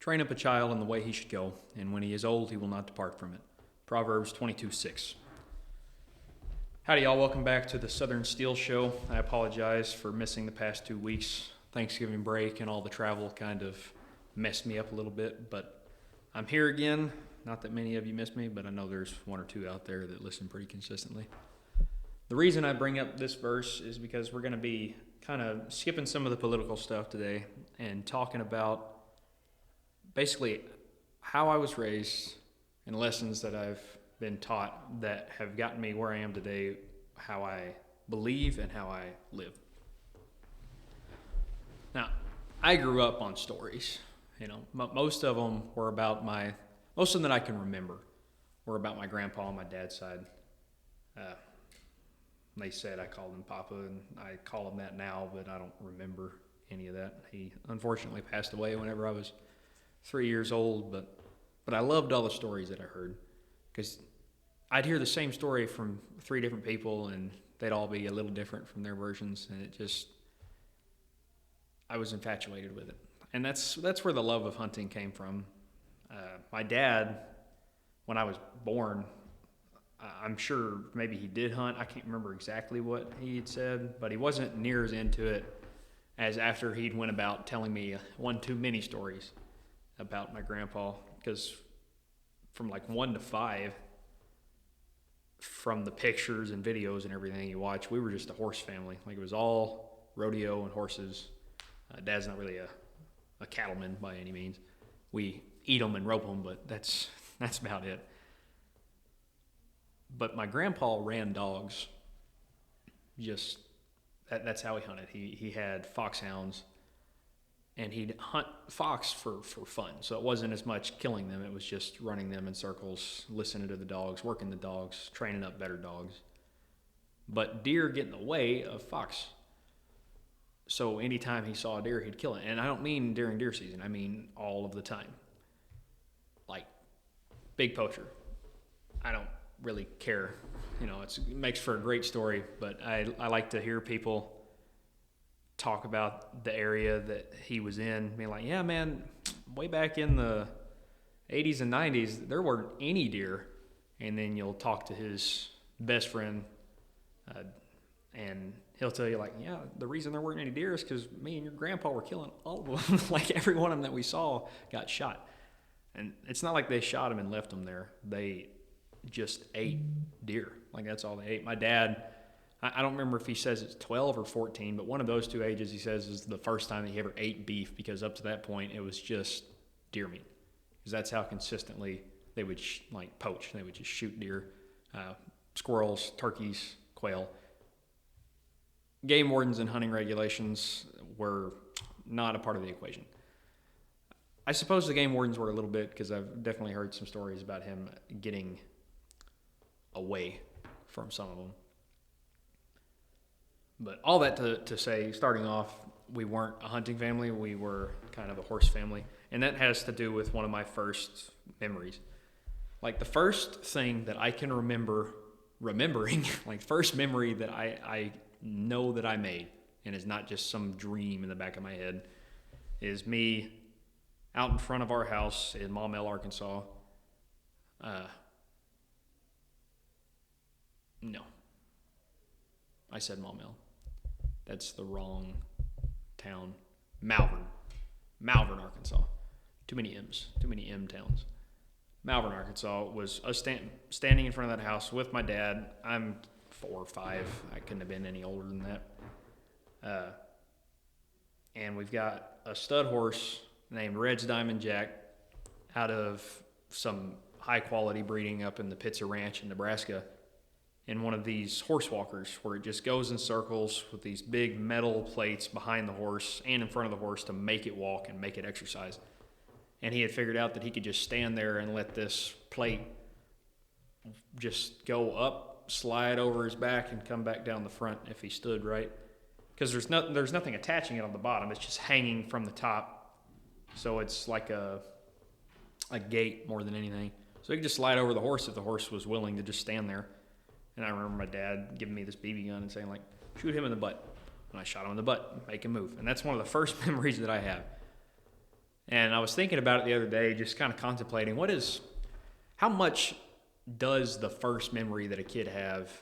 Train up a child in the way he should go, and when he is old, he will not depart from it. Proverbs 22:6. Howdy, y'all. Welcome back to the Southern Steel Show. I apologize for missing the past 2 weeks. Thanksgiving break and all the travel kind of messed me up a little bit, but I'm here again. Not that many of you missed me, but I know there's one or two out there that listen pretty consistently. The reason I bring up this verse is because we're going to be kind of skipping some of the political stuff today and talking about basically how I was raised and lessons that I've been taught that have gotten me where I am today, how I believe and how I live. Now, I grew up on stories. Most of them were about most of them that I can remember were about my grandpa on my dad's side. They said I called him Papa, and I call him that now, but I don't remember any of that. He unfortunately passed away whenever I was 3 years old, but I loved all the stories that I heard, because I'd hear the same story from 3 different people, and they'd all be a little different from their versions, and I was infatuated with it. And that's where the love of hunting came from. My dad, when I was born, I'm sure maybe he did hunt. I can't remember exactly what he had said, but he wasn't near as into it as after he'd went about telling me one too many stories about my grandpa. Because from like 1 to 5, from the pictures and videos and everything you watch, we were just a horse family. Like, it was all rodeo and horses. Dad's not really a cattleman by any means. We eat them and rope them, but that's about it. But my grandpa ran dogs. That's how he hunted. He had foxhounds, and he'd hunt fox for fun. So it wasn't as much killing them. It was just running them in circles, listening to the dogs, working the dogs, training up better dogs. But deer get in the way of fox. So anytime he saw a deer, he'd kill it. And I don't mean during deer season. I mean all of the time. Like, big poacher. I don't really care. It makes for a great story, but I like to hear people talk about the area that he was in, being like, yeah, man, way back in the 80s and 90s, there weren't any deer. And then you'll talk to his best friend, and he'll tell you, like, yeah, the reason there weren't any deer is because me and your grandpa were killing all of them. Like, every one of them that we saw got shot. And it's not like they shot them and left them there. They just ate deer. Like, that's all they ate. My dad, I don't remember if he says it's 12 or 14, but one of those 2 ages he says is the first time that he ever ate beef, because up to that point it was just deer meat. Because that's how consistently they would poach. They would just shoot deer, squirrels, turkeys, quail. Game wardens and hunting regulations were not a part of the equation. I suppose the game wardens were a little bit, because I've definitely heard some stories about him getting away from some of them. But all that to say, starting off, we weren't a hunting family. We were kind of a horse family. And that has to do with one of my first memories. Like, the first thing that I can remembering, like, first memory that I know that I made, and is not just some dream in the back of my head, is me out in front of our house in Maumelle, Arkansas. No. I said Maumelle. That's the wrong town. Malvern, Arkansas. Too many M's. Too many M towns. Malvern, Arkansas was us standing in front of that house with my dad. I'm 4 or 5. I couldn't have been any older than that. And we've got a stud horse named Red's Diamond Jack out of some high-quality breeding up in the Pitzer Ranch in Nebraska, in one of these horse walkers where it just goes in circles with these big metal plates behind the horse and in front of the horse to make it walk and make it exercise. And he had figured out that he could just stand there and let this plate just go up, slide over his back, and come back down the front if he stood right. Because there's nothing attaching it on the bottom. It's just hanging from the top. So it's like a gate more than anything. So he could just slide over the horse if the horse was willing to just stand there. And I remember my dad giving me this BB gun and saying, like, shoot him in the butt. And I shot him in the butt, make him move. And that's one of the first memories that I have. And I was thinking about it the other day, just kind of contemplating how much does the first memory that a kid have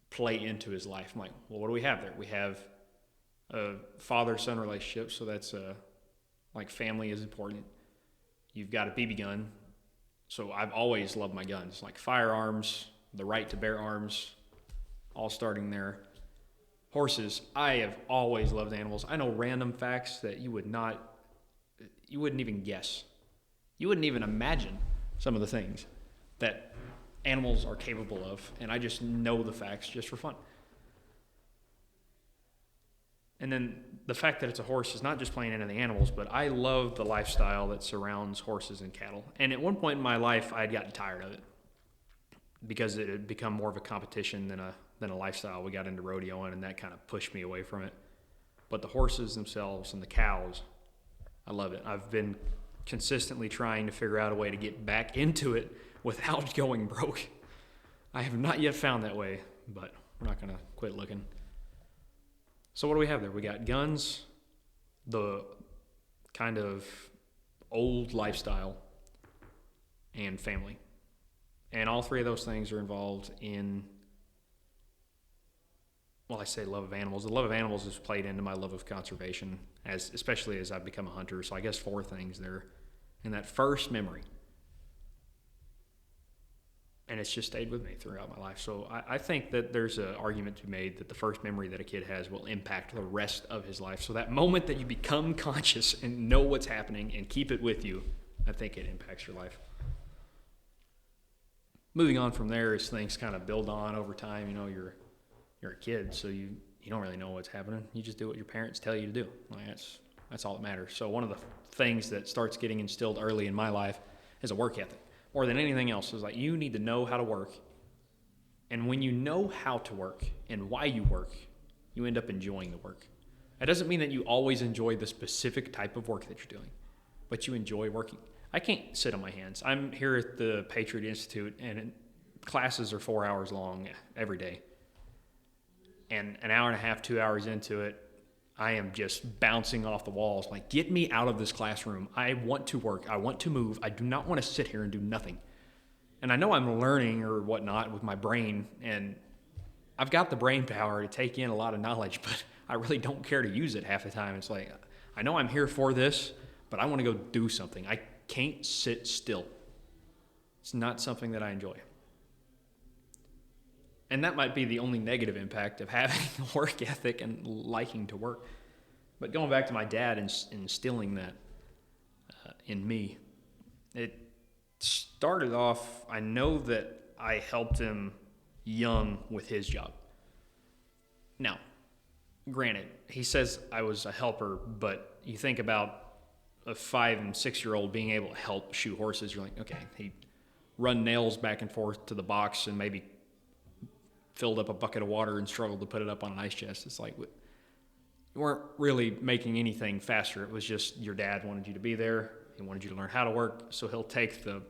play into his life? I'm like, well, what do we have there? We have a father-son relationship, so that's like family is important. You've got a BB gun, so I've always loved my guns, like firearms, the right to bear arms, all starting there. Horses, I have always loved animals. I know random facts that you wouldn't even guess. You wouldn't even imagine some of the things that animals are capable of, and I just know the facts just for fun. And then the fact that it's a horse is not just playing into the animals, but I love the lifestyle that surrounds horses and cattle. And at one point in my life, I had gotten tired of it because it had become more of a competition than a lifestyle. We got into rodeoing, and that kind of pushed me away from it. But the horses themselves and the cows, I love it. I've been consistently trying to figure out a way to get back into it without going broke. I have not yet found that way, but we're not going to quit looking. So what do we have there? We got guns, the kind of old lifestyle, and family. And all three of those things are involved in, well, I say love of animals. The love of animals has played into my love of conservation, especially as I've become a hunter. So I guess four things there. And that first memory, and it's just stayed with me throughout my life. So I think that there's an argument to be made that the first memory that a kid has will impact the rest of his life. So that moment that you become conscious and know what's happening and keep it with you, I think it impacts your life. Moving on from there as things kind of build on over time, you're a kid, so you don't really know what's happening. You just do what your parents tell you to do. Like that's all that matters. So one of the things that starts getting instilled early in my life is a work ethic. More than anything else, is like you need to know how to work. And when you know how to work and why you work, you end up enjoying the work. That doesn't mean that you always enjoy the specific type of work that you're doing, but you enjoy working. I can't sit on my hands. I'm here at the Patriot Institute, and classes are 4 hours long every day. And an hour and a half, 2 hours into it, I am just bouncing off the walls. Like, get me out of this classroom. I want to work. I want to move. I do not want to sit here and do nothing. And I know I'm learning or whatnot with my brain, and I've got the brain power to take in a lot of knowledge, but I really don't care to use it half the time. It's like, I know I'm here for this, but I want to go do something. I can't sit still. It's not something that I enjoy. And that might be the only negative impact of having a work ethic and liking to work. But going back to my dad and instilling that in me, it started off, I know that I helped him young with his job. Now, granted, he says I was a helper, but you think about a 5 and 6 year old being able to help shoe horses, you're like, okay, he run nails back and forth to the box and maybe filled up a bucket of water and struggled to put it up on an ice chest. It's like, you weren't really making anything faster. It was just your dad wanted you to be there. He wanted you to learn how to work. So he'll take the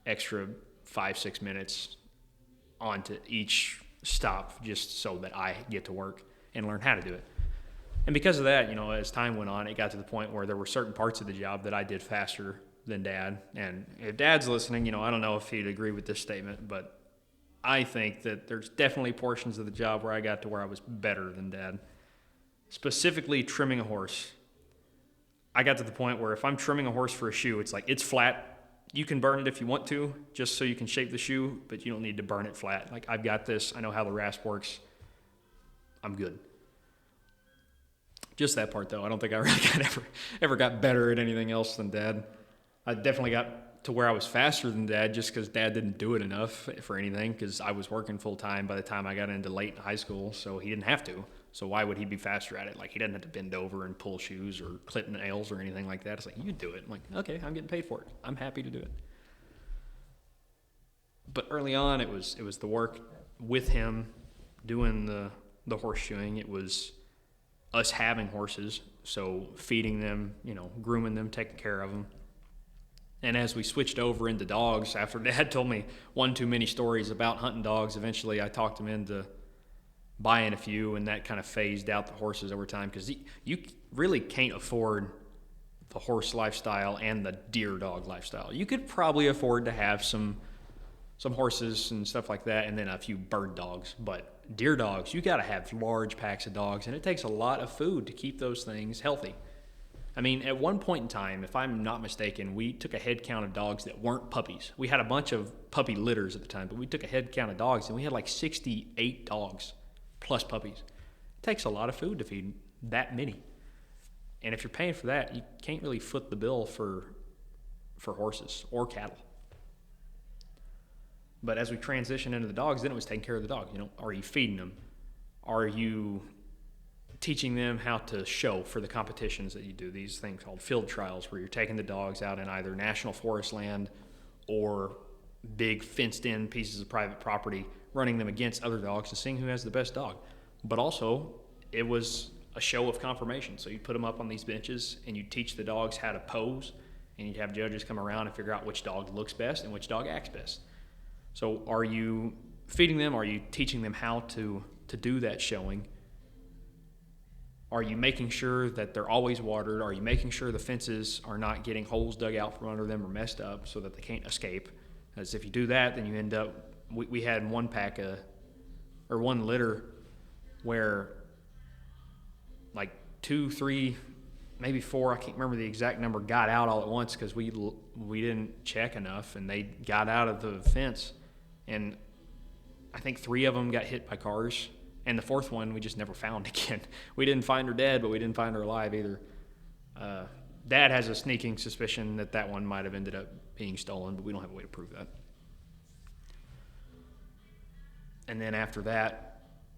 extra 5-6 minutes onto each stop just so that I get to work and learn how to do it. And because of that, as time went on, it got to the point where there were certain parts of the job that I did faster than Dad. And if Dad's listening, I don't know if he'd agree with this statement, but I think that there's definitely portions of the job where I got to where I was better than Dad. Specifically trimming a horse. I got to the point where if I'm trimming a horse for a shoe, it's like, it's flat. You can burn it if you want to, just so you can shape the shoe, but you don't need to burn it flat. Like, I've got this. I know how the rasp works. I'm good. Just that part, though. I don't think I really ever got better at anything else than Dad. I definitely got to where I was faster than Dad just because Dad didn't do it enough for anything, because I was working full time by the time I got into late high school, so he didn't have to. So why would he be faster at it? Like, he doesn't have to bend over and pull shoes or clip nails or anything like that. It's like, you do it. I'm like, okay, I'm getting paid for it. I'm happy to do it. But early on, it was the work with him doing the horseshoeing. It was us having horses, so feeding them, grooming them, taking care of them. And as we switched over into dogs, after Dad told me one too many stories about hunting dogs, eventually I talked him into buying a few, and that kind of phased out the horses over time, because you really can't afford the horse lifestyle and the deer dog lifestyle. You could probably afford to have some horses and stuff like that, and then a few bird dogs. But deer dogs, you got to have large packs of dogs, and it takes a lot of food to keep those things healthy. I mean, at one point in time, if I'm not mistaken, we took a head count of dogs that weren't puppies. We had a bunch of puppy litters at the time, but we took a head count of dogs, and we had like 68 dogs plus puppies. It takes a lot of food to feed that many. And if you're paying for that, you can't really foot the bill for horses or cattle. But as we transitioned into the dogs, then it was taking care of the dog. Are you feeding them? Are you teaching them how to show for the competitions that you do? These things called field trials, where you're taking the dogs out in either national forest land or big fenced-in pieces of private property, running them against other dogs and seeing who has the best dog. But also, it was a show of confirmation. So you put them up on these benches and you teach the dogs how to pose, and you'd have judges come around and figure out which dog looks best and which dog acts best. So are you feeding them? Are you teaching them how to do that showing? Are you making sure that they're always watered? Are you making sure the fences are not getting holes dug out from under them or messed up so that they can't escape? Because if you do that, then you end up, we had one pack or one litter where like 2, 3, maybe 4, I can't remember the exact number, got out all at once because we didn't check enough, and they got out of the fence. And I think 3 of them got hit by cars, and the 4th one we just never found again. We didn't find her dead, but we didn't find her alive either. Dad has a sneaking suspicion that one might have ended up being stolen, but we don't have a way to prove that. And then after that,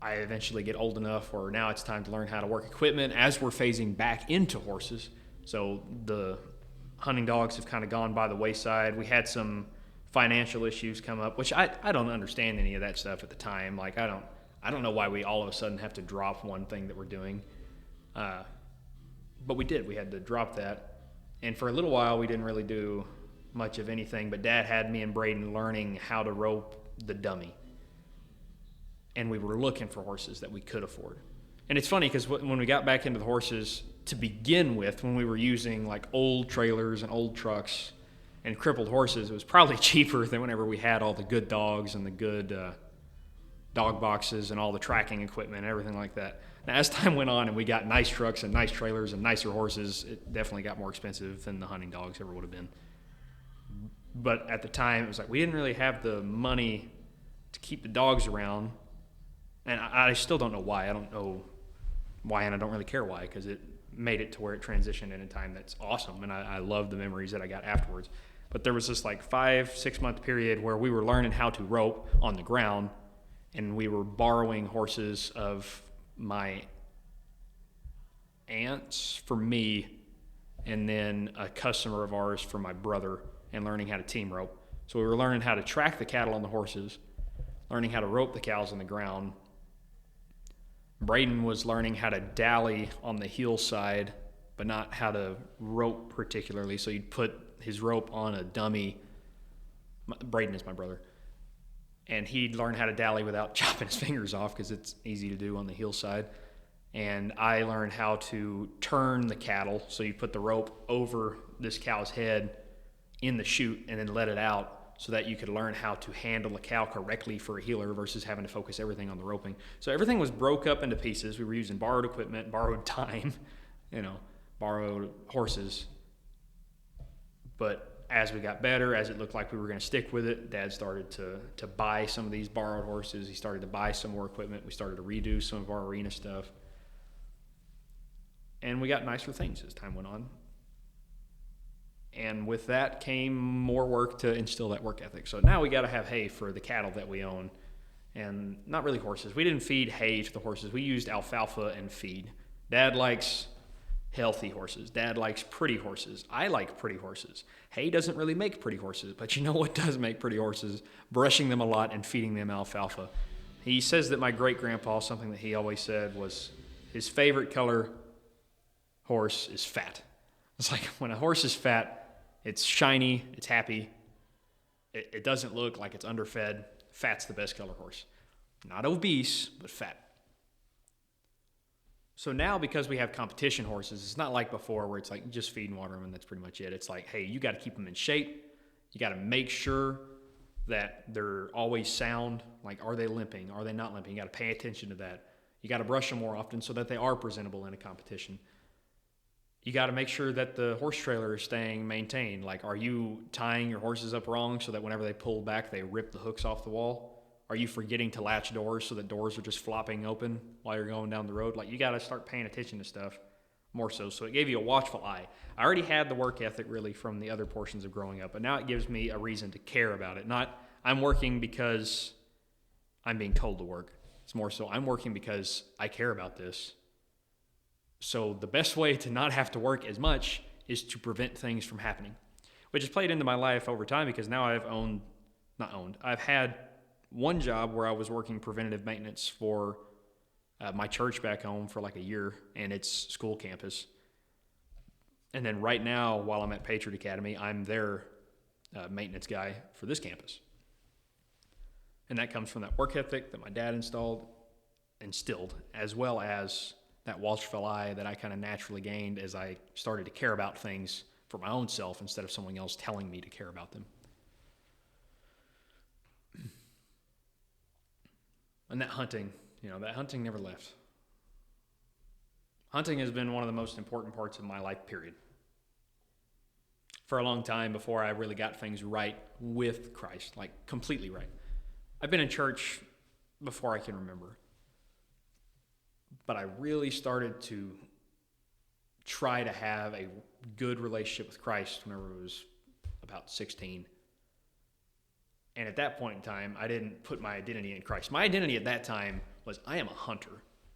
I eventually get old enough where now it's time to learn how to work equipment as we're phasing back into horses. So the hunting dogs have kind of gone by the wayside. We had some financial issues come up, which I don't understand any of that stuff at the time. Like, I don't know why we all of a sudden have to drop one thing that we're doing. But we did. We had to drop that. And for a little while, we didn't really do much of anything. But Dad had me and Braden learning how to rope the dummy. And we were looking for horses that we could afford. And it's funny because when we got back into the horses to begin with, when we were using like old trailers and old trucks and crippled horses, it was probably cheaper than whenever we had all the good dogs and the good dog boxes and all the tracking equipment and everything like that. Now, as time went on and we got nice trucks and nice trailers and nicer horses, it definitely got more expensive than the hunting dogs ever would have been. But at the time, it was like we didn't really have the money to keep the dogs around. And I still don't know why. I don't know why, and I don't really care why, because it made it to where it transitioned in a time that's awesome, and I love the memories that I got afterwards. But there was this like 5-6 month period where we were learning how to rope on the ground, and we were borrowing horses of my aunts for me, and then a customer of ours for my brother, and learning how to team rope. So we were learning how to track the cattle on the horses, learning how to rope the cows on the ground. Braden was learning how to dally on the hillside, but not how to rope particularly. So you'd put his rope on a dummy. Braden is my brother. And he'd learn how to dally without chopping his fingers off because it's easy to do on the hillside. And I learned how to turn the cattle. So you put the rope over this cow's head in the chute and then let it out, so that you could learn how to handle a cow correctly for a healer versus having to focus everything on the roping. So everything was broke up into pieces. We were using borrowed equipment, borrowed time, borrowed horses. But as we got better, as it looked like we were going to stick with it, Dad started to buy some of these borrowed horses. He started to buy some more equipment. We started to redo some of our arena stuff. And we got nicer things as time went on. And with that came more work to instill that work ethic. So now we got to have hay for the cattle that we own, and not really horses. We didn't feed hay to the horses. We used alfalfa and feed. Dad likes healthy horses. Dad likes pretty horses. I like pretty horses. Hay doesn't really make pretty horses, but you know what does make pretty horses? Brushing them a lot and feeding them alfalfa. He says that my great-grandpa, something that he always said was his favorite color horse is fat. It's like when a horse is fat, it's shiny, it's happy, it doesn't look like it's underfed. Fat's the best color horse. Not obese, but fat. So now, because we have competition horses, it's not like before where it's like just feed and water them and that's pretty much it. It's like, hey, you got to keep them in shape. You got to make sure that they're always sound. Like, are they limping? Are they not limping? You got to pay attention to that. You got to brush them more often so that they are presentable in a competition. You got to make sure that the horse trailer is staying maintained. Like, are you tying your horses up wrong so that whenever they pull back, they rip the hooks off the wall? Are you forgetting to latch doors so that doors are just flopping open while you're going down the road? Like, you got to start paying attention to stuff more so. So it gave you a watchful eye. I already had the work ethic really from the other portions of growing up, but now it gives me a reason to care about it. Not I'm working because I'm being told to work. It's more so I'm working because I care about this. So the best way to not have to work as much is to prevent things from happening, which has played into my life over time because now I've had one job where I was working preventative maintenance for my church back home for like a year and its school campus. And then right now, while I'm at Patriot Academy, I'm their maintenance guy for this campus. And that comes from that work ethic that my dad instilled, as well as that watchful eye that I kind of naturally gained as I started to care about things for my own self instead of someone else telling me to care about them. And that hunting never left. Hunting has been one of the most important parts of my life, period. For a long time before I really got things right with Christ, like completely right. I've been in church before I can remember. But I really started to try to have a good relationship with Christ whenever I was about 16. And at that point in time, I didn't put my identity in Christ. My identity at that time was I am a hunter.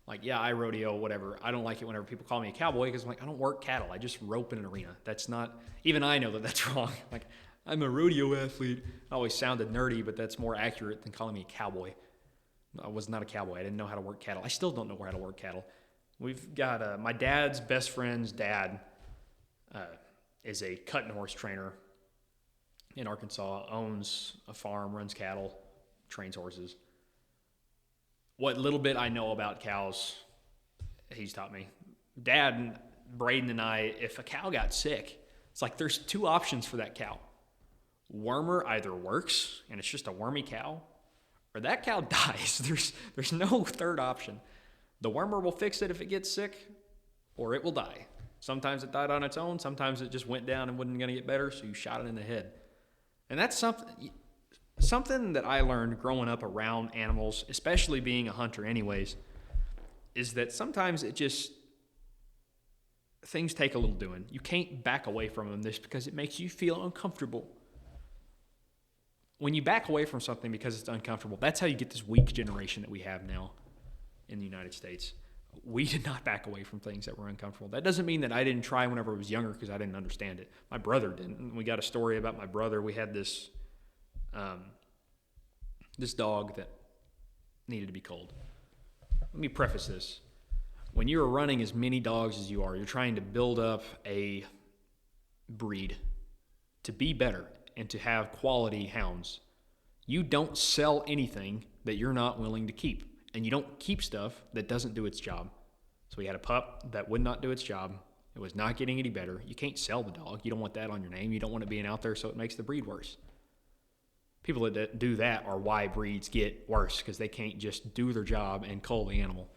Like, yeah, I rodeo, whatever. I don't like it whenever people call me a cowboy because I'm like, I don't work cattle. I just rope in an arena. That's not, even I know that that's wrong. Like, I'm a rodeo athlete. It always sounded nerdy, but that's more accurate than calling me a cowboy. I was not a cowboy. I didn't know how to work cattle. I still don't know how to work cattle. We've got my dad's best friend's dad is a cutting horse trainer in Arkansas, owns a farm, runs cattle, trains horses. What little bit I know about cows, he's taught me. Dad, Braden, and I, if a cow got sick, it's like there's two options for that cow. Wormer either works, and it's just a wormy cow, or that cow dies. There's no third option. The wormer will fix it if it gets sick, or it will die. Sometimes it died on its own. Sometimes it just went down and wasn't going to get better, so you shot it in the head. And that's something that I learned growing up around animals, especially being a hunter anyways, is that sometimes things take a little doing. You can't back away from them this because it makes you feel uncomfortable. When you back away from something because it's uncomfortable, that's how you get this weak generation that we have now in the United States. We did not back away from things that were uncomfortable. That doesn't mean that I didn't try whenever I was younger because I didn't understand it. My brother didn't. We got a story about my brother. We had this dog that needed to be culled. Let me preface this. When you are running as many dogs as you are, you're trying to build up a breed to be better and to have quality hounds. You don't sell anything that you're not willing to keep. And you don't keep stuff that doesn't do its job. So we had a pup that would not do its job. It was not getting any better. You can't sell the dog. You don't want that on your name. You don't want it being out there so it makes the breed worse. People that do that are why breeds get worse because they can't just do their job and cull the animal.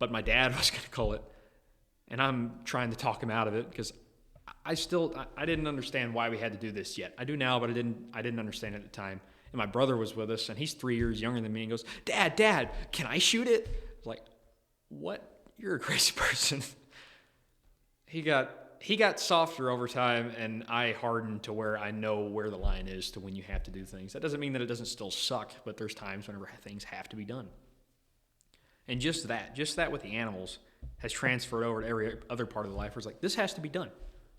But my dad was going to cull it. And I'm trying to talk him out of it because I didn't understand why we had to do this yet. I do now, but I didn't understand it at the time. And my brother was with us, and he's 3 years younger than me, and goes, Dad, can I shoot it? I was like, what? You're a crazy person. He got softer over time, and I hardened to where I know where the line is to when you have to do things. That doesn't mean that it doesn't still suck, but there's times whenever things have to be done. And just that with the animals has transferred over to every other part of the life where it's like, this has to be done.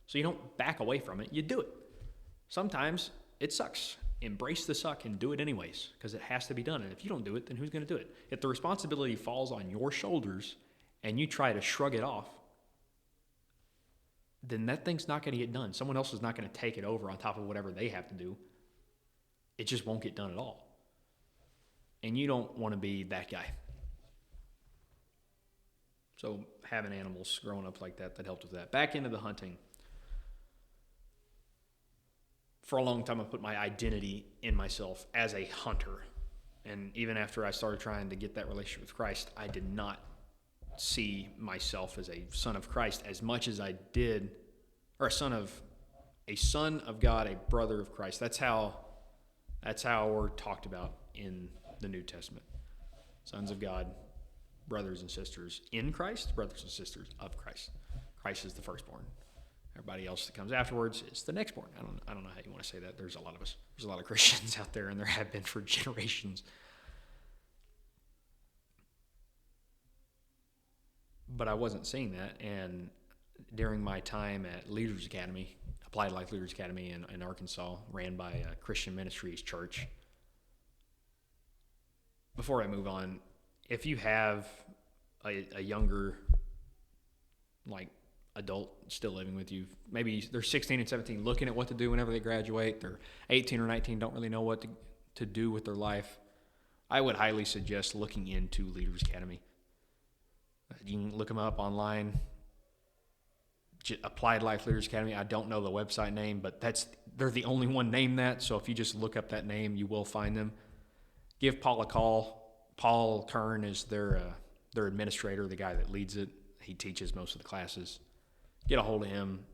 So you don't back away from it, you do it. Sometimes it sucks. Embrace the suck and do it anyways because it has to be done. And if you don't do it, then who's going to do it? If the responsibility falls on your shoulders and you try to shrug it off, then that thing's not going to get done. Someone else is not going to take it over on top of whatever they have to do. It just won't get done at all. And you don't want to be that guy. So having animals growing up like that helped with that. Back into the hunting. For a long time, I put my identity in myself as a hunter. And even after I started trying to get that relationship with Christ, I did not see myself as a son of Christ as much as I did, or a son of God, a brother of Christ. That's how we're talked about in the New Testament. Sons of God, brothers and sisters in Christ, brothers and sisters of Christ. Christ is the firstborn. Everybody else that comes afterwards is the nextborn. I don't know how you want to say that. There's a lot of us. There's a lot of Christians out there, and there have been for generations. But I wasn't seeing that, and during my time at Leaders Academy, Applied Life Leaders Academy in Arkansas, ran by a Christian Ministries church. Before I move on, if you have a younger, like, adult still living with you, maybe they're 16 and 17 looking at what to do whenever they graduate, they're 18 or 19, don't really know what to do with their life, I would highly suggest looking into Leaders Academy. You can look them up online. Applied Life Leaders Academy. I don't know the website name, but they're the only one named that. So if you just look up that name, you will find them. Give Paul a call. Paul Kern is their administrator, the guy that leads it. He teaches most of the classes. Get a hold of him.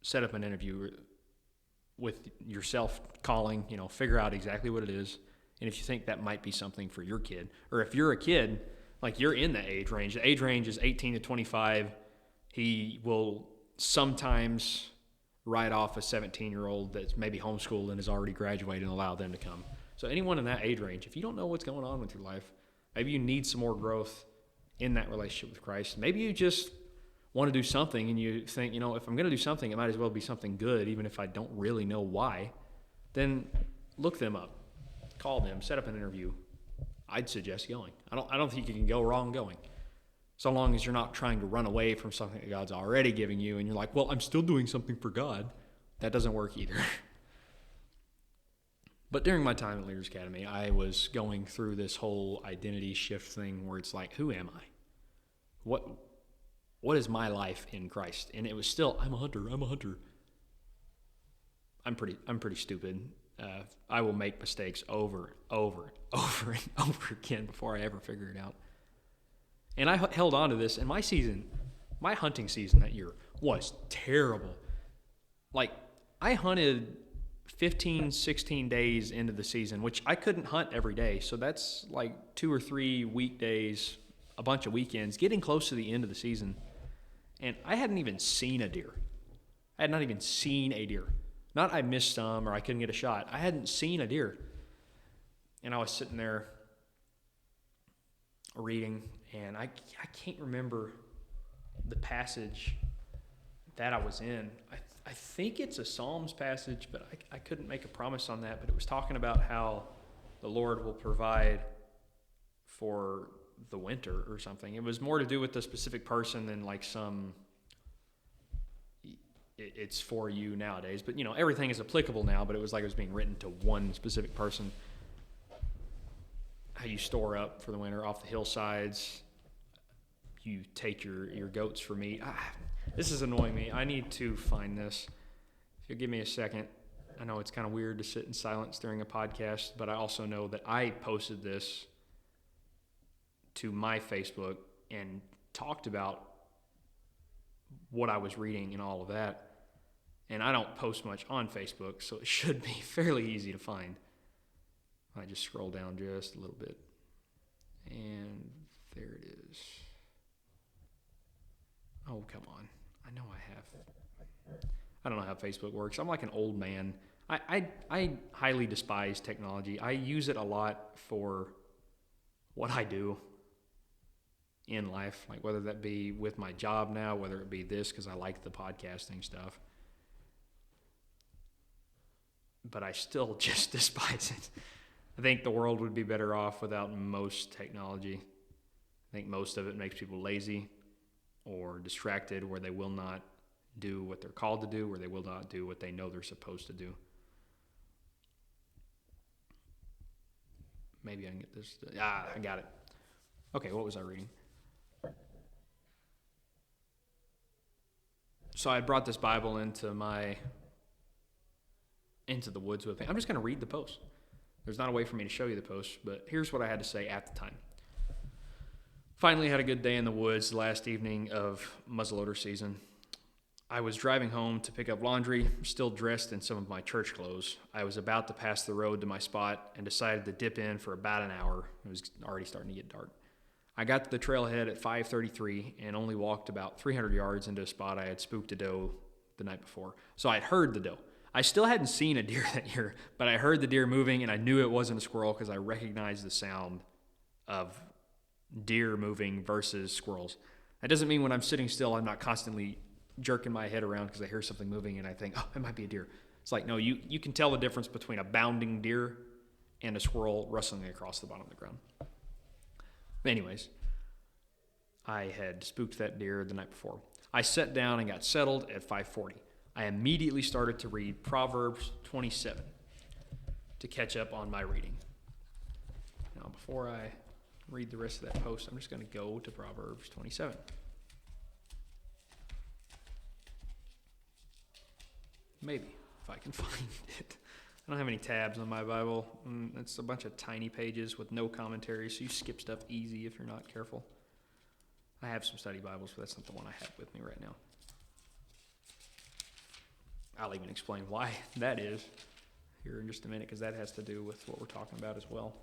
Set up an interview with yourself calling. Figure out exactly what it is. And if you think that might be something for your kid, or if you're a kid, like you're in the age range. The age range is 18 to 25. He will sometimes write off a 17-year-old that's maybe homeschooled and has already graduated and allow them to come. So anyone in that age range, if you don't know what's going on with your life, maybe you need some more growth in that relationship with Christ. Maybe you just want to do something and you think, if I'm going to do something, it might as well be something good, even if I don't really know why. Then look them up. Call them. Set up an interview. I'd suggest going. I don't think you can go wrong going. So long as you're not trying to run away from something that God's already giving you and you're like, well, I'm still doing something for God. That doesn't work either. But during my time at Leaders Academy, I was going through this whole identity shift thing where it's like, who am I? What is my life in Christ? And it was still, I'm a hunter. I'm pretty stupid. I will make mistakes over and over again before I ever figure it out. And I held on to this, and my hunting season that year was terrible. Like, I hunted 15, 16 days into the season, which I couldn't hunt every day. So that's like 2 or 3 weekdays, a bunch of weekends, getting close to the end of the season. And I hadn't even seen a deer. I had not even seen a deer. Not I missed some or I couldn't get a shot. I hadn't seen a deer. And I was sitting there reading, and I can't remember the passage that I was in. I think it's a Psalms passage, but I couldn't make a promise on that. But it was talking about how the Lord will provide for the winter or something. It was more to do with the specific person than like it's for you nowadays. But, everything is applicable now, but it was like it was being written to one specific person. How you store up for the winter off the hillsides. You take your goats for meat. This is annoying me. I need to find this. If you'll give me a second. I know it's kind of weird to sit in silence during a podcast, but I also know that I posted this to my Facebook and talked about what I was reading and all of that. And I don't post much on Facebook, so it should be fairly easy to find. I just scroll down just a little bit. And there it is. Oh, come on. I know I have. I don't know how Facebook works. I'm like an old man. I highly despise technology. I use it a lot for what I do in life, like whether that be with my job now, whether it be this because I like the podcasting stuff. But I still just despise it. I think the world would be better off without most technology. I think most of it makes people lazy or distracted, where they will not do what they're called to do, where they will not do what they know they're supposed to do. Maybe I can get this. I got it. Okay, what was I reading? So I brought this Bible into the woods with me. I'm just going to read the post. There's not a way for me to show you the post, but here's what I had to say at the time. Finally had a good day in the woods the last evening of muzzleloader season. I was driving home to pick up laundry, still dressed in some of my church clothes. I was about to pass the road to my spot and decided to dip in for about an hour. It was already starting to get dark. I got to the trailhead at 5:33 and only walked about 300 yards into a spot I had spooked a doe the night before. So I had heard the doe. I still hadn't seen a deer that year, but I heard the deer moving, and I knew it wasn't a squirrel because I recognized the sound of deer moving versus squirrels. That doesn't mean when I'm sitting still, I'm not constantly jerking my head around because I hear something moving and I think, oh, it might be a deer. It's like, no, you can tell the difference between a bounding deer and a squirrel rustling across the bottom of the ground. Anyways, I had spooked that deer the night before. I sat down and got settled at 5:40. I immediately started to read Proverbs 27 to catch up on my reading. Now, before I read the rest of that post, I'm just going to go to Proverbs 27. Maybe, if I can find it. I don't have any tabs on my Bible. It's a bunch of tiny pages with no commentary, so you skip stuff easy if you're not careful. I have some study Bibles, but that's not the one I have with me right now. I'll even explain why that is here in just a minute, because that has to do with what we're talking about as well.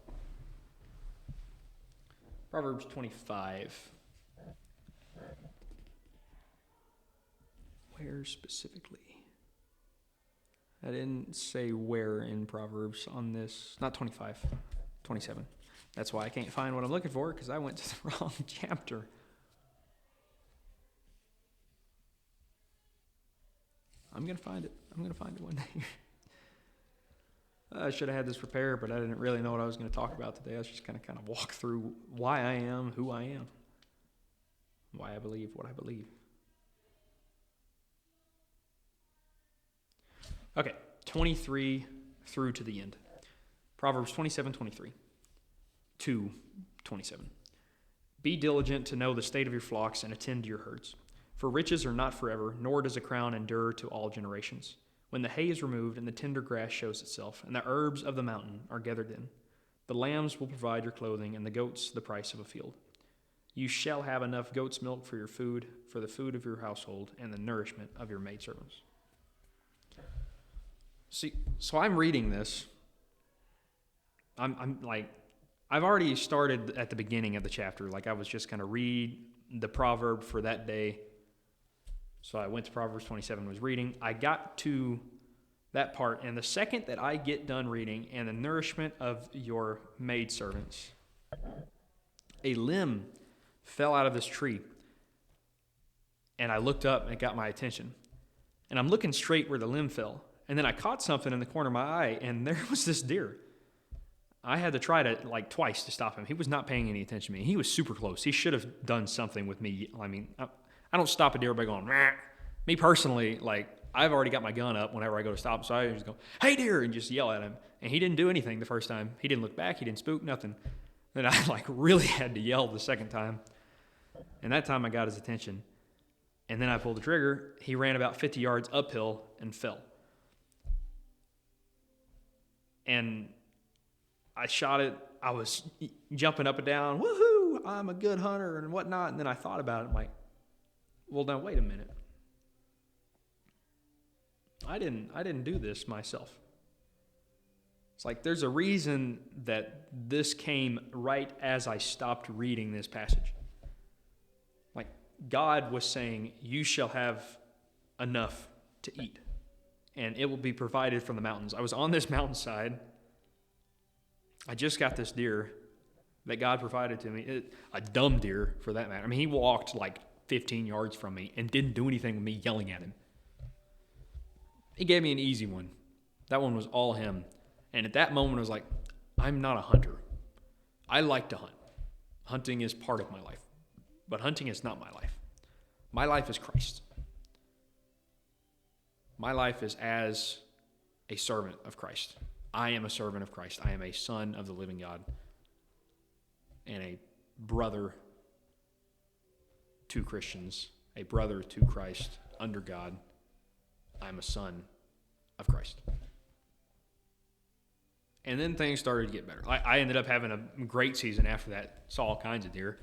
Proverbs 25. Where specifically? I didn't say where in Proverbs on this. Not 25, 27. That's why I can't find what I'm looking for, because I went to the wrong chapter. I'm going to find it. I'm going to find it one day. I should have had this prepared, but I didn't really know what I was going to talk about today. I was just going to kind of walk through why I am who I am, why I believe what I believe. Okay, 23 through to the end. Proverbs 27:23 to 27. Be diligent to know the state of your flocks and attend to your herds. For riches are not forever, nor does a crown endure to all generations. When the hay is removed and the tender grass shows itself, and the herbs of the mountain are gathered in, the lambs will provide your clothing, and the goats the price of a field. You shall have enough goat's milk for your food, for the food of your household, and the nourishment of your maidservants. See, so I'm reading this. I'm like, I've already started at the beginning of the chapter. Like, I was just going to read the proverb for that day. So I went to Proverbs 27, was reading. I got to that part, and the second that I get done reading, and the nourishment of your maidservants, a limb fell out of this tree, and I looked up, and it got my attention. And I'm looking straight where the limb fell, and then I caught something in the corner of my eye, and there was this deer. I had to try to, twice to stop him. He was not paying any attention to me. He was super close. He should have done something with me. I mean, I don't stop a deer by going, meh. Me personally, I've already got my gun up whenever I go to stop, so I just go, hey, deer, and just yell at him. And he didn't do anything the first time. He didn't look back. He didn't spook, nothing. Then I, really had to yell the second time. And that time I got his attention. And then I pulled the trigger. He ran about 50 yards uphill and fell. And I shot it. I was jumping up and down. Woohoo! I'm a good hunter and whatnot. And then I thought about it. I'm like, well, now wait a minute. I didn't do this myself. It's like there's a reason that this came right as I stopped reading this passage. Like God was saying, you shall have enough to eat, and it will be provided from the mountains. I was on this mountainside. I just got this deer that God provided to me. A dumb deer, for that matter. I mean, he walked 15 yards from me and didn't do anything with me yelling at him. He gave me an easy one. That one was all him. And at that moment, I was like, I'm not a hunter. I like to hunt. Hunting is part of my life. But hunting is not my life. My life is Christ. My life is as a servant of Christ. I am a servant of Christ. I am a son of the living God and a brother to Christians, a brother to Christ, under God. I'm a son of Christ. And then things started to get better. I ended up having a great season after that. Saw all kinds of deer.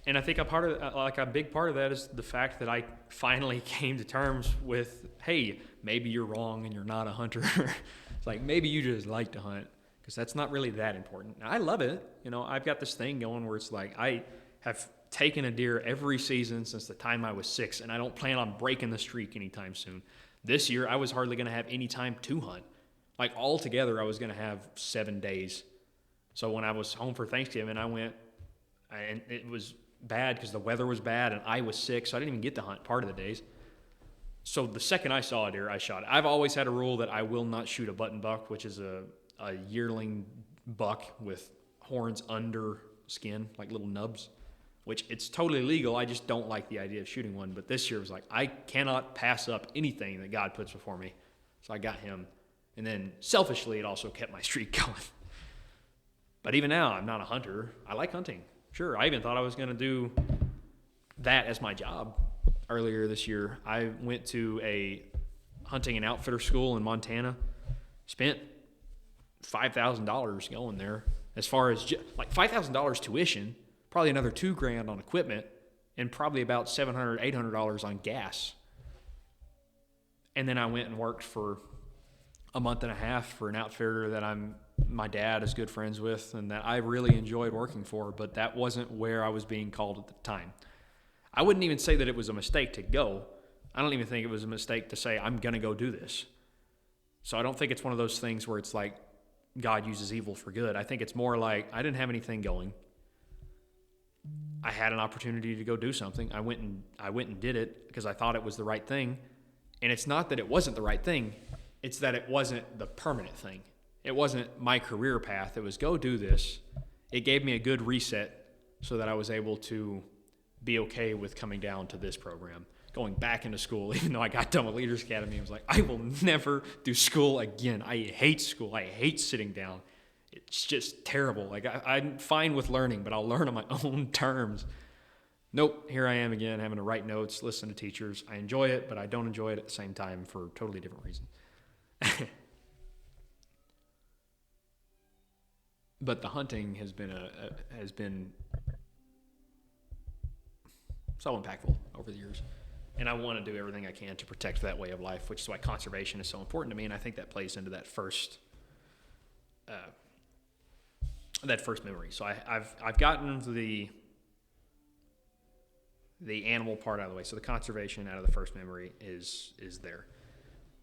And I think a big part of that is the fact that I finally came to terms with, hey, maybe you're wrong and you're not a hunter. It's like, maybe you just like to hunt, because that's not really that important. Now, I love it. I've got this thing going where it's like I have taken a deer every season since the time I was 6, and I don't plan on breaking the streak anytime soon. This year, I was hardly going to have any time to hunt. Like, altogether, I was going to have 7 days. So when I was home for Thanksgiving, I went, and it was bad because the weather was bad and I was sick, so I didn't even get to hunt part of the days. So the second I saw a deer, I shot it. I've always had a rule that I will not shoot a button buck, which is a yearling buck with horns under skin, like little nubs, which it's totally legal. I just don't like the idea of shooting one. But this year was like, I cannot pass up anything that God puts before me. So I got him. And then selfishly, it also kept my streak going. But even now, I'm not a hunter. I like hunting. Sure, I even thought I was going to do that as my job earlier this year. I went to a hunting and outfitter school in Montana, spent $5,000 going there. As far as like $5,000 tuition, probably another $2,000 on equipment, and probably about $700, $800 on gas. And then I went and worked for a month and a half for an outfitter that my dad is good friends with and that I really enjoyed working for, but that wasn't where I was being called at the time. I wouldn't even say that it was a mistake to go. I don't even think it was a mistake to say, I'm going to go do this. So I don't think it's one of those things where it's like God uses evil for good. I think it's more like I didn't have anything going. I had an opportunity to go do something. I went and did it because I thought it was the right thing. And it's not that it wasn't the right thing. It's that it wasn't the permanent thing. It wasn't my career path. It was go do this. It gave me a good reset so that I was able to be okay with coming down to this program, going back into school, even though I got done with Leaders Academy. I was like, I will never do school again. I hate school. I hate sitting down. It's just terrible. Like I'm fine with learning, but I'll learn on my own terms. Nope, here I am again having to write notes, listen to teachers. I enjoy it, but I don't enjoy it at the same time for totally different reasons. But the hunting has been so impactful over the years, and I want to do everything I can to protect that way of life, which is why conservation is so important to me. And I think that plays into that first memory. So I've gotten the animal part out of the way. So the conservation out of the first memory is there.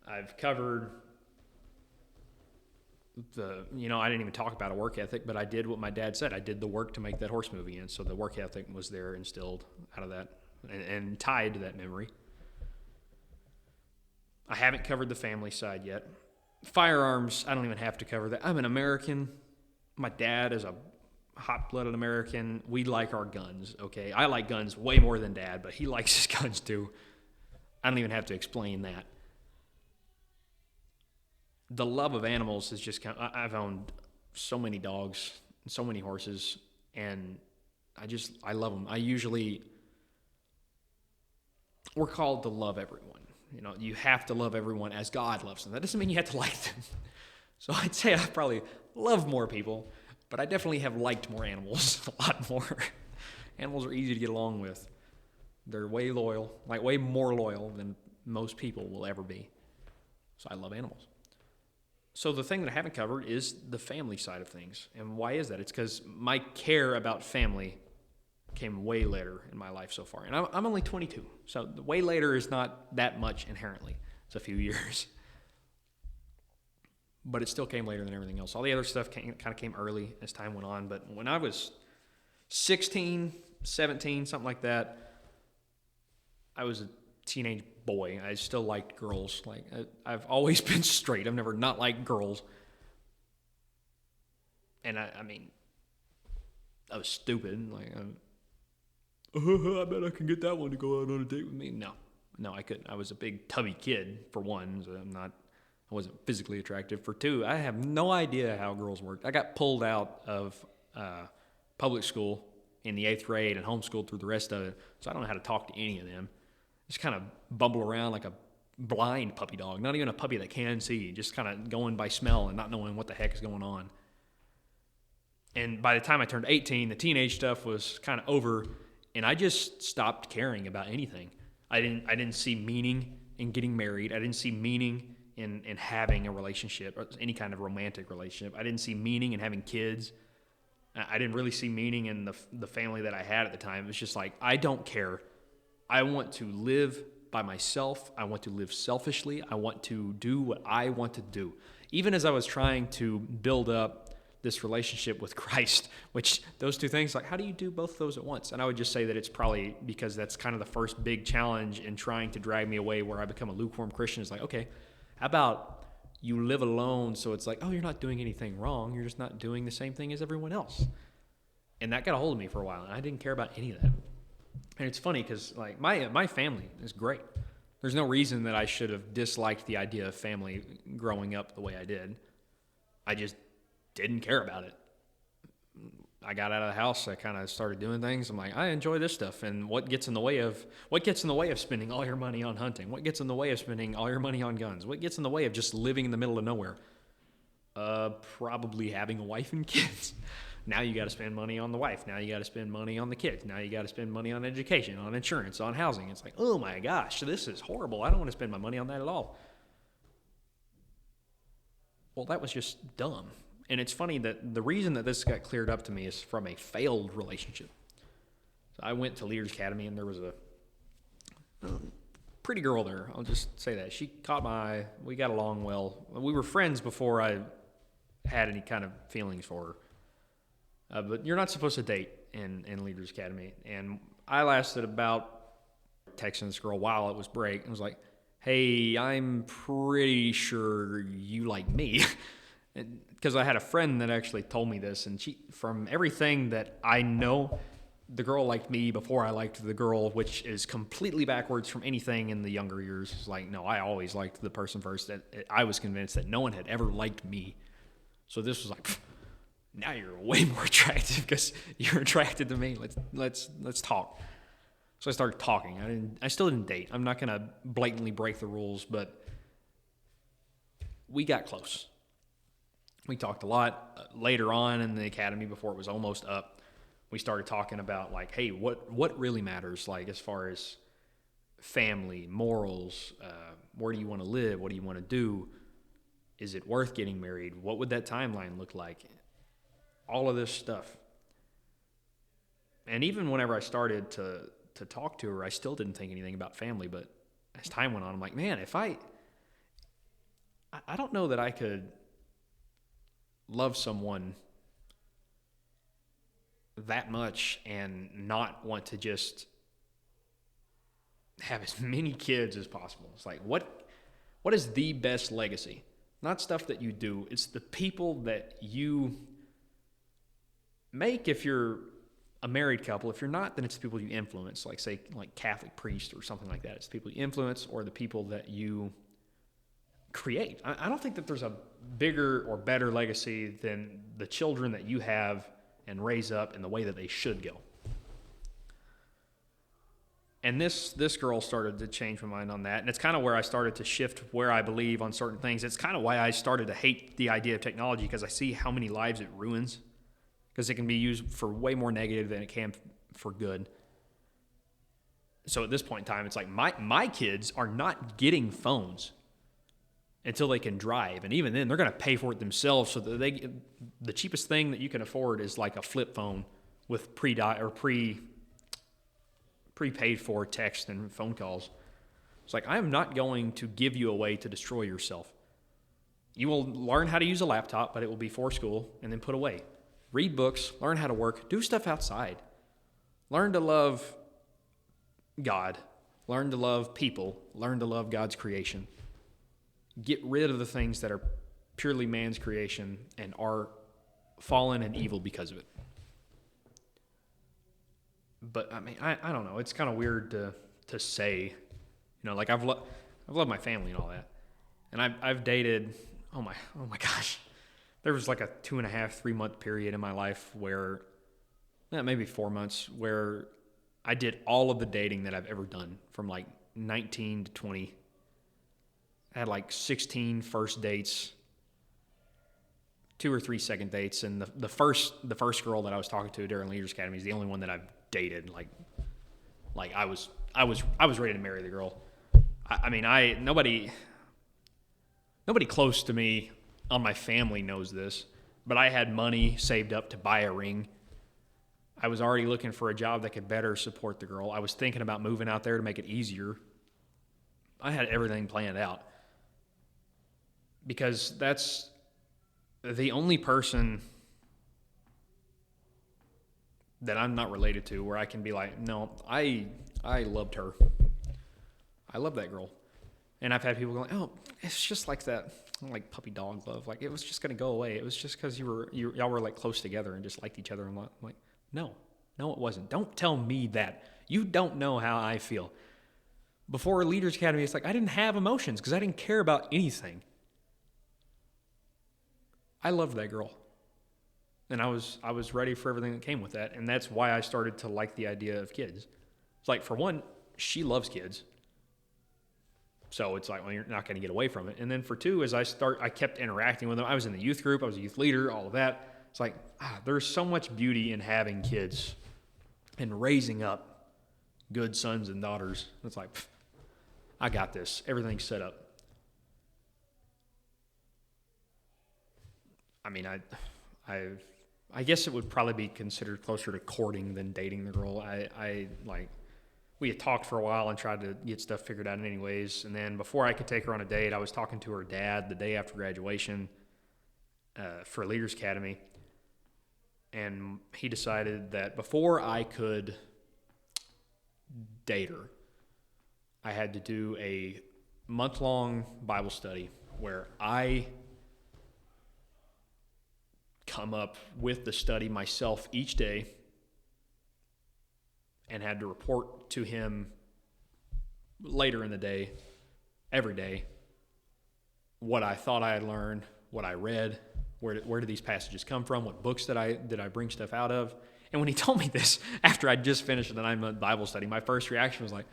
I've covered I didn't even talk about a work ethic, but I did what my dad said. I did the work to make that horse movie, and so the work ethic was there instilled out of that and tied to that memory. I haven't covered the family side yet. Firearms, I don't even have to cover that. I'm an American. My dad is a hot-blooded American. We like our guns, okay? I like guns way more than Dad, but he likes his guns too. I don't even have to explain that. The love of animals is just I've owned so many dogs and so many horses, and I love them. We're called to love everyone. You have to love everyone as God loves them. That doesn't mean you have to like them. So I'd say I probably love more people, but I definitely have liked more animals a lot more. Animals are easy to get along with. They're way loyal, like way more loyal than most people will ever be. So I love animals. So the thing that I haven't covered is the family side of things. And why is that? It's because my care about family came way later in my life so far. And I'm only 22, so the way later is not that much inherently. It's a few years. But it still came later than everything else. All the other stuff kind of came early as time went on. But when I was 16, 17, something like that, I was a teenage boy. I still liked girls. Like I've always been straight. I've never not liked girls. And I mean, I was stupid. Like, I bet I can get that one to go out on a date with me. No, I couldn't. I was a big tubby kid for one. So I wasn't physically attractive. For two, I have no idea how girls worked. I got pulled out of public school in the 8th grade and homeschooled through the rest of it. So I don't know how to talk to any of them. just kind of bumble around like a blind puppy dog, not even a puppy that can see, just kind of going by smell and not knowing what the heck is going on. And by the time I turned 18, the teenage stuff was kind of over, and I just stopped caring about anything. I didn't see meaning in getting married. I didn't see meaning in having a relationship, or any kind of romantic relationship. I didn't see meaning in having kids. I didn't really see meaning in the family that I had at the time. It was just like, I don't care. I want to live by myself. I want to live selfishly. I want to do what I want to do. Even as I was trying to build up this relationship with Christ, which those two things, like, how do you do both of those at once? And I would just say that it's probably because that's kind of the first big challenge in trying to drag me away where I become a lukewarm Christian. Is like, okay, how about you live alone? So it's like, oh, you're not doing anything wrong. You're just not doing the same thing as everyone else. And that got a hold of me for a while, and I didn't care about any of that. And it's funny because like my family is great. There's no reason that I should have disliked the idea of family growing up the way I did. I just didn't care about it. I got out of the house. I kind of started doing things. I'm like, I enjoy this stuff. And what gets in the way of spending all your money on hunting? What gets in the way of spending all your money on guns? What gets in the way of just living in the middle of nowhere? Probably having a wife and kids. Now you got to spend money on the wife. Now you got to spend money on the kids. Now you got to spend money on education, on insurance, on housing. It's like, oh my gosh, this is horrible. I don't want to spend my money on that at all. Well, that was just dumb. And it's funny that the reason that this got cleared up to me is from a failed relationship. So I went to Leaders Academy, and there was a pretty girl there. I'll just say that. She caught my eye. We got along well. We were friends before I had any kind of feelings for her. But you're not supposed to date in Leaders Academy. And I lasted about texting this girl while it was break. And was like, hey, I'm pretty sure you like me. Because I had a friend that actually told me this. And she, from everything that I know, the girl liked me before I liked the girl, which is completely backwards from anything in the younger years. It's like, no, I always liked the person first. I was convinced that no one had ever liked me. So this was like, now you're way more attractive because you're attracted to me. Let's talk. So I started talking. I still didn't date. I'm not gonna blatantly break the rules, but we got close. We talked a lot. Later on in the academy, before it was almost up, we started talking about like, hey, what really matters, like as far as family, morals, where do you want to live? What do you want to do? Is it worth getting married? What would that timeline look like? All of this stuff. And even whenever I started to talk to her, I still didn't think anything about family. But as time went on, I'm like, man, if I don't know that I could love someone that much and not want to just have as many kids as possible. It's like, what is the best legacy? Not stuff that you do. It's the people that you make if you're a married couple. If you're not, then it's the people you influence, like say like Catholic priest or something like that. It's the people you influence or the people that you create. I don't think that there's a bigger or better legacy than the children that you have and raise up in the way that they should go. And this girl started to change my mind on that. And it's kind of where I started to shift where I believe on certain things. It's kind of why I started to hate the idea of technology, because I see how many lives it ruins. Because it can be used for way more negative than it can for good. So at this point in time, it's like my kids are not getting phones until they can drive. And even then, they're going to pay for it themselves. So that the cheapest thing that you can afford is like a flip phone with prepaid for text and phone calls. It's like, I am not going to give you a way to destroy yourself. You will learn how to use a laptop, but it will be for school and then put away. Read books, learn how to work, do stuff outside. Learn to love God, learn to love people, learn to love God's creation. Get rid of the things that are purely man's creation and are fallen and evil because of it. But I mean, I don't know. It's kind of weird to say, you know, like I've loved my family and all that, and I've dated. Oh my gosh. There was like a 2.5, 3 month period in my life where, maybe 4 months, where I did all of the dating that I've ever done from like 19 to 20. I had like 16 first dates, 2 or 3 second dates, and the first girl that I was talking to during Leaders Academy is the only one that I've dated. Like I was ready to marry the girl. I mean, nobody close to me on my family knows this, but I had money saved up to buy a ring. I was already looking for a job that could better support the girl. I was thinking about moving out there to make it easier. I had everything planned out because that's the only person that I'm not related to where I can be like, no, I loved her. I love that girl. And I've had people go, oh, it's just like that, like puppy dog love. Like it was just going to go away. It was just because y'all were like close together and just liked each other. And I'm like, no, it wasn't. Don't tell me that. You don't know how I feel. Before Leaders Academy, it's like I didn't have emotions because I didn't care about anything. I loved that girl. And I was ready for everything that came with that. And that's why I started to like the idea of kids. It's like, for one, she loves kids. So it's like, well, you're not going to get away from it. And then for two, as I kept interacting with them. I was in the youth group. I was a youth leader, all of that. It's like, there's so much beauty in having kids and raising up good sons and daughters. It's like, I got this. Everything's set up. I mean, I guess it would probably be considered closer to courting than dating the girl. We had talked for a while and tried to get stuff figured out anyways. And then before I could take her on a date, I was talking to her dad the day after graduation for Leaders Academy. And he decided that before I could date her, I had to do a month-long Bible study where I come up with the study myself each day and had to report to him later in the day, every day, what I thought I had learned, what I read, where did these passages come from, what books did I bring stuff out of. And when he told me this, after I'd just finished the 9-month Bible study, my first reaction was like,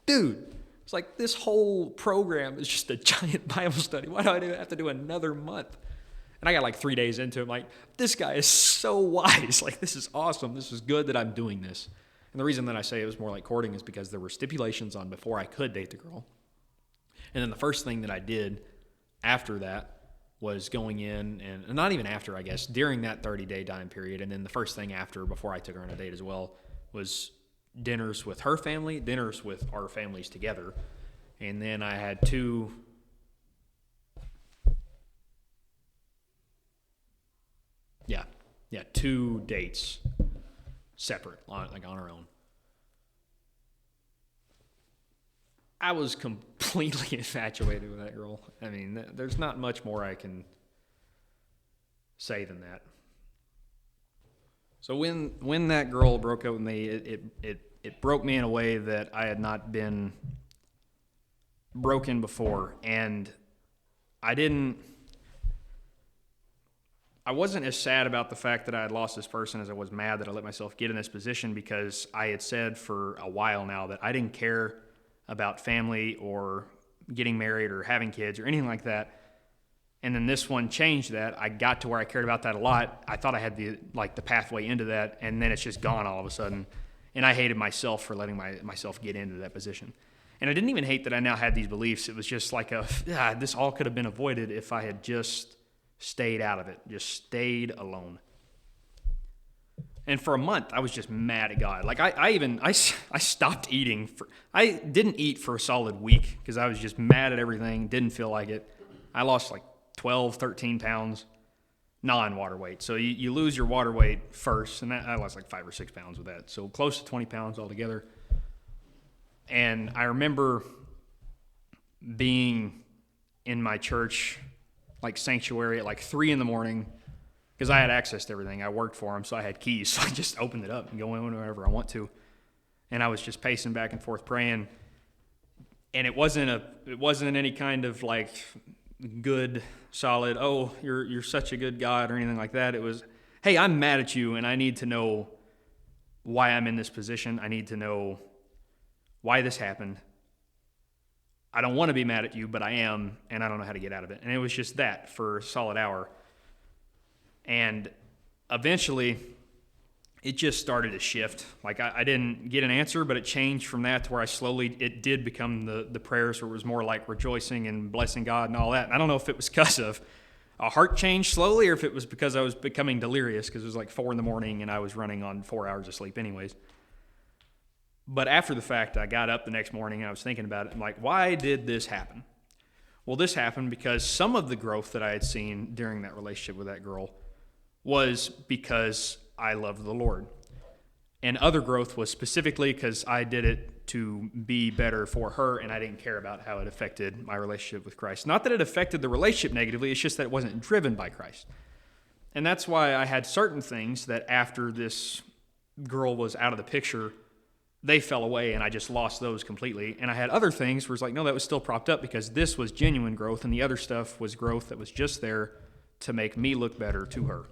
dude, it's like this whole program is just a giant Bible study. Why do I have to do another month? And I got like 3 days into it. I'm like, this guy is so wise. Like, this is awesome. This is good that I'm doing this. And the reason that I say it was more like courting is because there were stipulations on before I could date the girl. And then the first thing that I did after that was going in, and not even after, I guess, during that 30-day time period. And then the first thing after, before I took her on a date as well, was dinners with her family, dinners with our families together. And then I had two dates separate, like on our own. I was completely infatuated with that girl. I mean, there's not much more I can say than that. So when that girl broke up with me, it broke me in a way that I had not been broken before, and I wasn't as sad about the fact that I had lost this person as I was mad that I let myself get in this position, because I had said for a while now that I didn't care about family or getting married or having kids or anything like that. And then this one changed that. I got to where I cared about that a lot. I thought I had the pathway into that, and then it's just gone all of a sudden. And I hated myself for letting myself get into that position. And I didn't even hate that I now had these beliefs. It was just like this all could have been avoided if I had just stayed out of it, just stayed alone. And for a month, I was just mad at God. Like I stopped eating. I didn't eat for a solid week because I was just mad at everything, didn't feel like it. I lost like 12, 13 pounds non-water weight. So you lose your water weight first, and I lost like 5 or 6 pounds with that. So close to 20 pounds altogether. And I remember being in my church, like sanctuary, at like 3 a.m, because I had access to everything. I worked for them, so I had keys. So I just opened it up and go in whenever I want to. And I was just pacing back and forth praying. And it wasn't any kind of like good, solid, oh, you're such a good God or anything like that. It was, hey, I'm mad at you, and I need to know why I'm in this position. I need to know why this happened. I don't want to be mad at you, but I am, and I don't know how to get out of it. And it was just that for a solid hour. And eventually, it just started to shift. Like, I didn't get an answer, but it changed from that to where it did become the prayers where it was more like rejoicing and blessing God and all that. And I don't know if it was because of a heart change slowly or if it was because I was becoming delirious because it was like 4 a.m. and I was running on 4 hours of sleep anyways. But after the fact, I got up the next morning and I was thinking about it. I'm like, why did this happen? Well, this happened because some of the growth that I had seen during that relationship with that girl was because I loved the Lord. And other growth was specifically because I did it to be better for her, and I didn't care about how it affected my relationship with Christ. Not that it affected the relationship negatively, it's just that it wasn't driven by Christ. And that's why I had certain things that after this girl was out of the picture, they fell away, and I just lost those completely. And I had other things where it's like, no, that was still propped up because this was genuine growth, and the other stuff was growth that was just there to make me look better to her.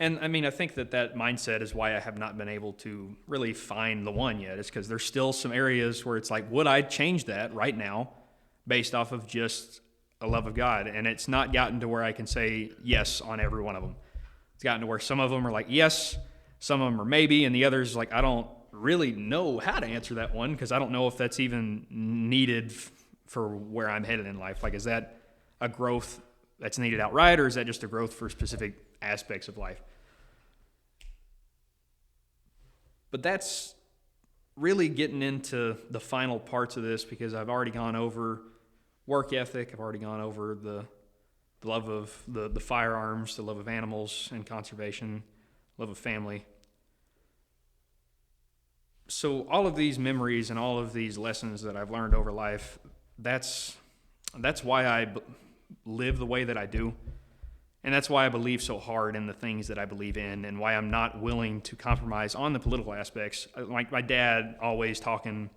And I mean, I think that mindset is why I have not been able to really find the one yet. It's because there's still some areas where it's like, would I change that right now based off of just a love of God? And it's not gotten to where I can say yes on every one of them. It's gotten to where some of them are like yes, some of them are maybe, and the others like I don't really know how to answer that one because I don't know if that's even needed for where I'm headed in life. Like, is that a growth that's needed outright, or is that just a growth for specific aspects of life? But that's really getting into the final parts of this because I've already gone over work ethic. I've already gone over the love of the firearms, the love of animals and conservation, love of family. So all of these memories and all of these lessons that I've learned over life, that's why I live the way that I do. And that's why I believe so hard in the things that I believe in and why I'm not willing to compromise on the political aspects. Like my dad always talking,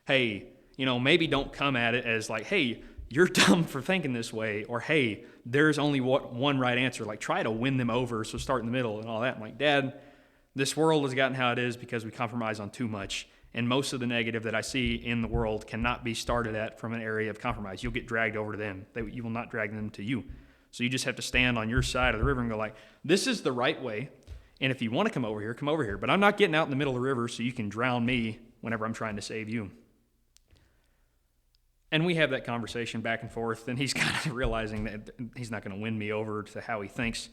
hey, maybe don't come at it as like, hey, you're dumb for thinking this way, or hey, there's only one right answer. Like, try to win them over, so start in the middle and all that. I'm like, Dad, this world has gotten how it is because we compromise on too much. And most of the negative that I see in the world cannot be started at from an area of compromise. You'll get dragged over to them. You will not drag them to you. So you just have to stand on your side of the river and go like, this is the right way. And if you want to come over here, come over here. But I'm not getting out in the middle of the river so you can drown me whenever I'm trying to save you. And we have that conversation back and forth, and he's kind of realizing that he's not going to win me over to how he thinks.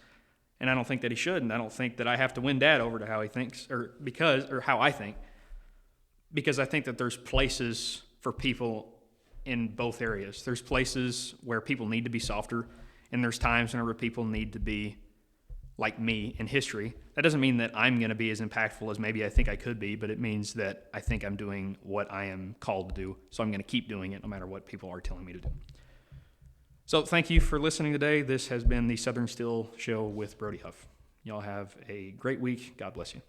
And I don't think that he should, and I don't think that I have to win Dad over to how he thinks, or how I think. Because I think that there's places for people in both areas. There's places where people need to be softer, and there's times whenever people need to be like me in history. That doesn't mean that I'm going to be as impactful as maybe I think I could be, but it means that I think I'm doing what I am called to do, so I'm going to keep doing it no matter what people are telling me to do. So thank you for listening today. This has been the Southern Still Show with Brody Huff. Y'all have a great week. God bless you.